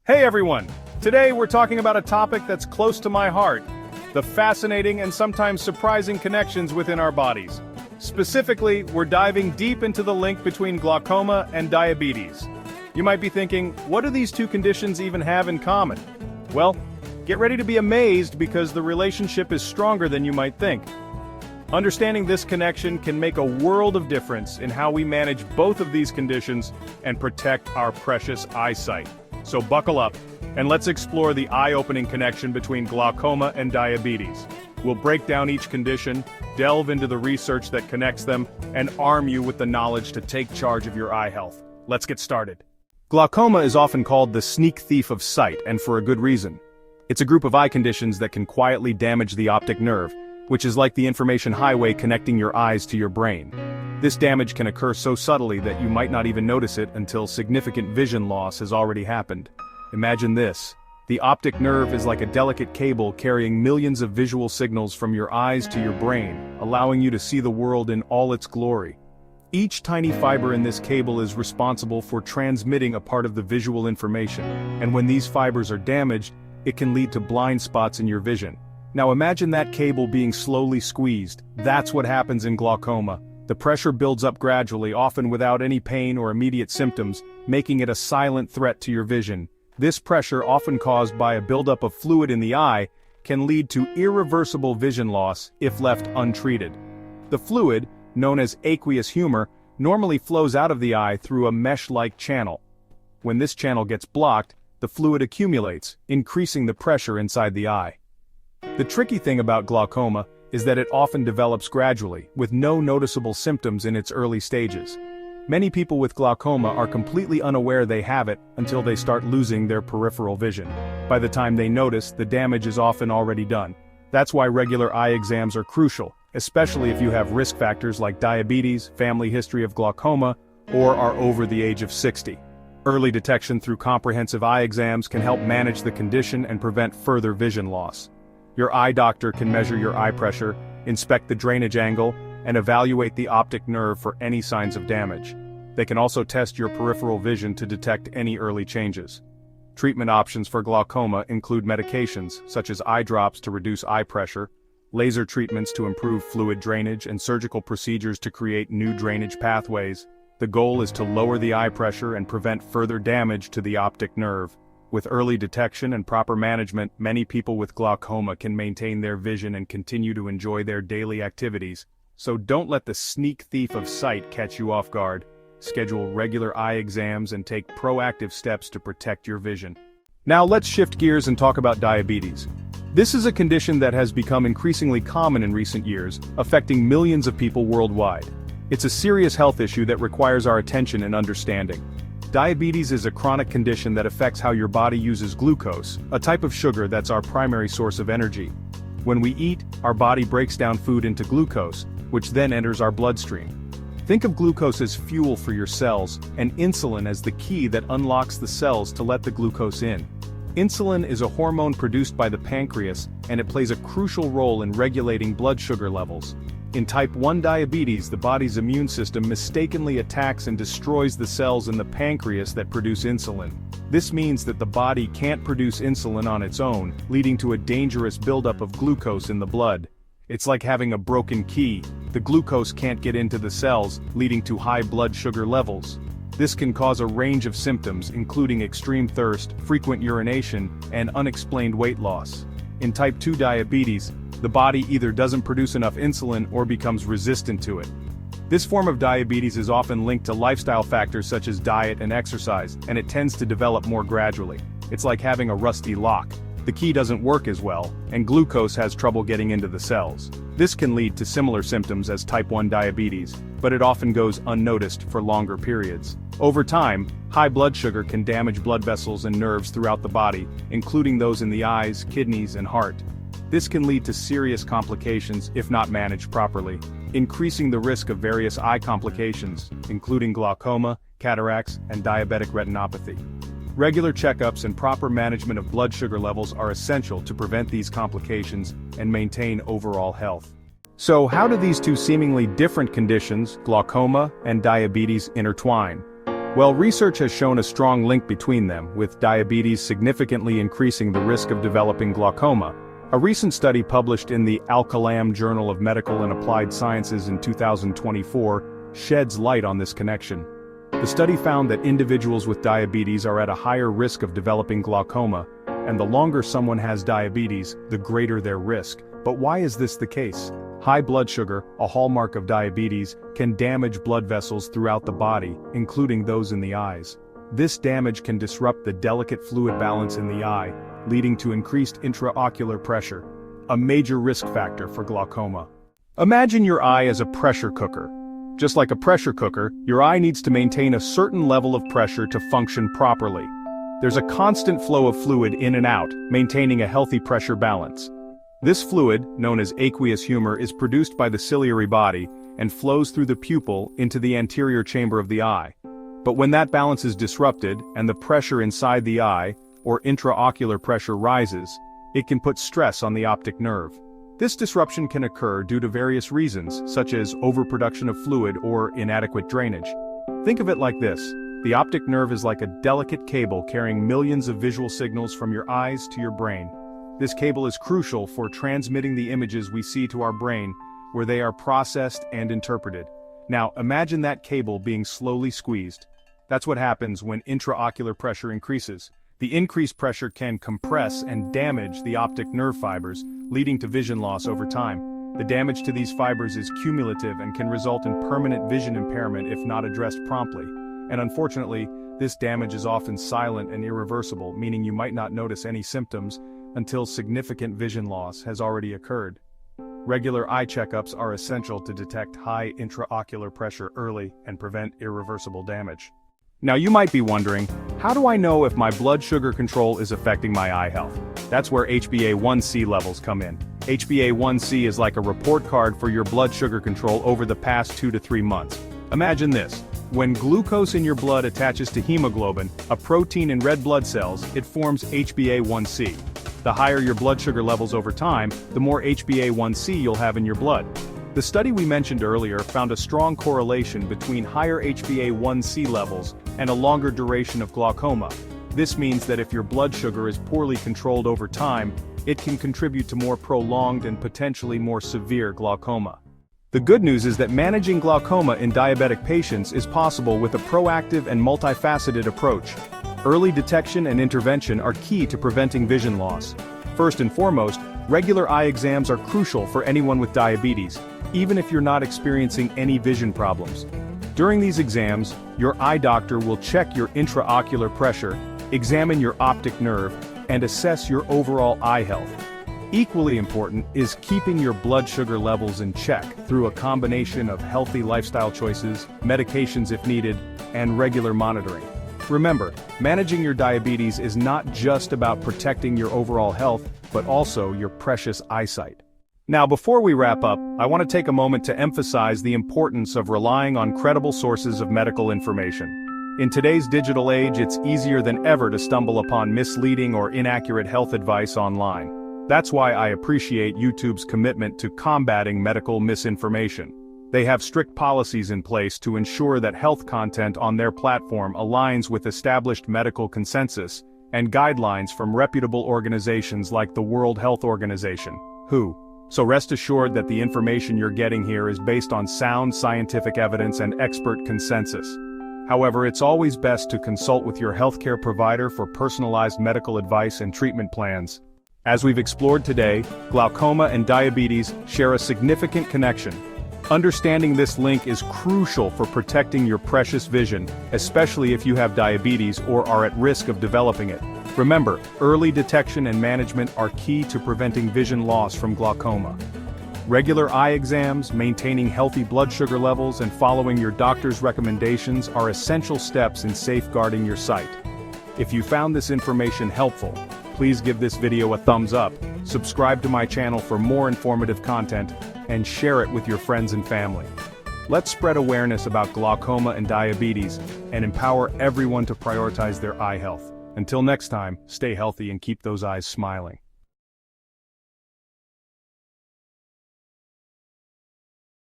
Hey everyone! Today we're talking about a topic that's close to my heart, the fascinating and sometimes surprising connections within our bodies. Specifically, we're diving deep into the link between glaucoma and diabetes. You might be thinking, what do these two conditions even have in common? Well, get ready to be amazed because the relationship is stronger than you might think. Understanding this connection can make a world of difference in how we manage both of these conditions and protect our precious eyesight. So buckle up, and let's explore the eye-opening connection between glaucoma and diabetes. We'll break down each condition, delve into the research that connects them, and arm you with the knowledge to take charge of your eye health. Let's get started. Glaucoma is often called the sneak thief of sight, and for a good reason. It's a group of eye conditions that can quietly damage the optic nerve, which is like the information highway connecting your eyes to your brain. This damage can occur so subtly that you might not even notice it until significant vision loss has already happened. Imagine this. The optic nerve is like a delicate cable carrying millions of visual signals from your eyes to your brain, allowing you to see the world in all its glory. Each tiny fiber in this cable is responsible for transmitting a part of the visual information, and when these fibers are damaged, it can lead to blind spots in your vision. Now imagine that cable being slowly squeezed. That's what happens in glaucoma. The pressure builds up gradually, often without any pain or immediate symptoms, making it a silent threat to your vision. This pressure, often caused by a buildup of fluid in the eye, can lead to irreversible vision loss if left untreated. The fluid, known as aqueous humor, normally flows out of the eye through a mesh-like channel. When this channel gets blocked, the fluid accumulates, increasing the pressure inside the eye. The tricky thing about glaucoma is that it often develops gradually, with no noticeable symptoms in its early stages. Many people with glaucoma are completely unaware they have it until they start losing their peripheral vision. By the time they notice, the damage is often already done. That's why regular eye exams are crucial, especially if you have risk factors like diabetes, family history of glaucoma, or are over the age of 60. Early detection through comprehensive eye exams can help manage the condition and prevent further vision loss. Your eye doctor can measure your eye pressure, inspect the drainage angle, and evaluate the optic nerve for any signs of damage. They can also test your peripheral vision to detect any early changes. Treatment options for glaucoma include medications, such as eye drops to reduce eye pressure, laser treatments to improve fluid drainage, and surgical procedures to create new drainage pathways. The goal is to lower the eye pressure and prevent further damage to the optic nerve. With early detection and proper management, many people with glaucoma can maintain their vision and continue to enjoy their daily activities. So don't let the sneak thief of sight catch you off guard. Schedule regular eye exams and take proactive steps to protect your vision. Now let's shift gears and talk about diabetes. This is a condition that has become increasingly common in recent years, affecting millions of people worldwide. It's a serious health issue that requires our attention and understanding. Diabetes is a chronic condition that affects how your body uses glucose, a type of sugar that's our primary source of energy. When we eat, our body breaks down food into glucose, which then enters our bloodstream. Think of glucose as fuel for your cells, and insulin as the key that unlocks the cells to let the glucose in. Insulin is a hormone produced by the pancreas, and it plays a crucial role in regulating blood sugar levels. In type 1 diabetes, the body's immune system mistakenly attacks and destroys the cells in the pancreas that produce insulin. This means that the body can't produce insulin on its own, leading to a dangerous buildup of glucose in the blood. It's like having a broken key. The glucose can't get into the cells, leading to high blood sugar levels. This can cause a range of symptoms, including extreme thirst, frequent urination, and unexplained weight loss. In type 2 diabetes, the body either doesn't produce enough insulin or becomes resistant to it. This form of diabetes is often linked to lifestyle factors such as diet and exercise, and it tends to develop more gradually. It's like having a rusty lock. The key doesn't work as well, and glucose has trouble getting into the cells. This can lead to similar symptoms as type 1 diabetes, but it often goes unnoticed for longer periods. Over time, high blood sugar can damage blood vessels and nerves throughout the body, including those in the eyes, kidneys, and heart. This can lead to serious complications if not managed properly, increasing the risk of various eye complications, including glaucoma, cataracts, and diabetic retinopathy. Regular checkups and proper management of blood sugar levels are essential to prevent these complications and maintain overall health. So how do these two seemingly different conditions, glaucoma and diabetes, intertwine? Well, research has shown a strong link between them, with diabetes significantly increasing the risk of developing glaucoma. A recent study published in the Glaucoma Journal of Medical and Applied Sciences in 2024 sheds light on this connection. The study found that individuals with diabetes are at a higher risk of developing glaucoma, and the longer someone has diabetes, the greater their risk. But why is this the case? High blood sugar, a hallmark of diabetes, can damage blood vessels throughout the body, including those in the eyes. This damage can disrupt the delicate fluid balance in the eye, leading to increased intraocular pressure, a major risk factor for glaucoma. Imagine your eye as a pressure cooker. Just like a pressure cooker, your eye needs to maintain a certain level of pressure to function properly. There's a constant flow of fluid in and out, maintaining a healthy pressure balance. This fluid, known as aqueous humor, is produced by the ciliary body and flows through the pupil into the anterior chamber of the eye. But when that balance is disrupted and the pressure inside the eye, or intraocular pressure, rises, it can put stress on the optic nerve. This disruption can occur due to various reasons, such as overproduction of fluid or inadequate drainage. Think of it like this: the optic nerve is like a delicate cable carrying millions of visual signals from your eyes to your brain. This cable is crucial for transmitting the images we see to our brain, where they are processed and interpreted. Now, imagine that cable being slowly squeezed. That's what happens when intraocular pressure increases. The increased pressure can compress and damage the optic nerve fibers, leading to vision loss over time. The damage to these fibers is cumulative and can result in permanent vision impairment if not addressed promptly. And unfortunately, this damage is often silent and irreversible, meaning you might not notice any symptoms until significant vision loss has already occurred. Regular eye checkups are essential to detect high intraocular pressure early and prevent irreversible damage. Now you might be wondering, how do I know if my blood sugar control is affecting my eye health? That's where HbA1c levels come in. HbA1c is like a report card for your blood sugar control over the past 2 to 3 months. Imagine this: when glucose in your blood attaches to hemoglobin, a protein in red blood cells, it forms HbA1c. The higher your blood sugar levels over time, the more HbA1c you'll have in your blood. The study we mentioned earlier found a strong correlation between higher HbA1c levels and a longer duration of glaucoma. This means that if your blood sugar is poorly controlled over time, it can contribute to more prolonged and potentially more severe glaucoma. The good news is that managing glaucoma in diabetic patients is possible with a proactive and multifaceted approach. Early detection and intervention are key to preventing vision loss. First and foremost, regular eye exams are crucial for anyone with diabetes, even if you're not experiencing any vision problems. During these exams, your eye doctor will check your intraocular pressure, examine your optic nerve, and assess your overall eye health. Equally important is keeping your blood sugar levels in check through a combination of healthy lifestyle choices, medications if needed, and regular monitoring. Remember, managing your diabetes is not just about protecting your overall health, but also your precious eyesight. Now, before we wrap up, I want to take a moment to emphasize the importance of relying on credible sources of medical information. In today's digital age, it's easier than ever to stumble upon misleading or inaccurate health advice online. That's why I appreciate YouTube's commitment to combating medical misinformation. They have strict policies in place to ensure that health content on their platform aligns with established medical consensus and guidelines from reputable organizations like the World Health Organization, WHO. So rest assured that the information you're getting here is based on sound scientific evidence and expert consensus. However, it's always best to consult with your healthcare provider for personalized medical advice and treatment plans. As we've explored today, glaucoma and diabetes share a significant connection. Understanding this link is crucial for protecting your precious vision, especially if you have diabetes or are at risk of developing it. Remember, early detection and management are key to preventing vision loss from glaucoma. Regular eye exams, maintaining healthy blood sugar levels, and following your doctor's recommendations are essential steps in safeguarding your sight. If you found this information helpful, please give this video a thumbs up, subscribe to my channel for more informative content, and share it with your friends and family. Let's spread awareness about glaucoma and diabetes and empower everyone to prioritize their eye health. Until next time, stay healthy and keep those eyes smiling.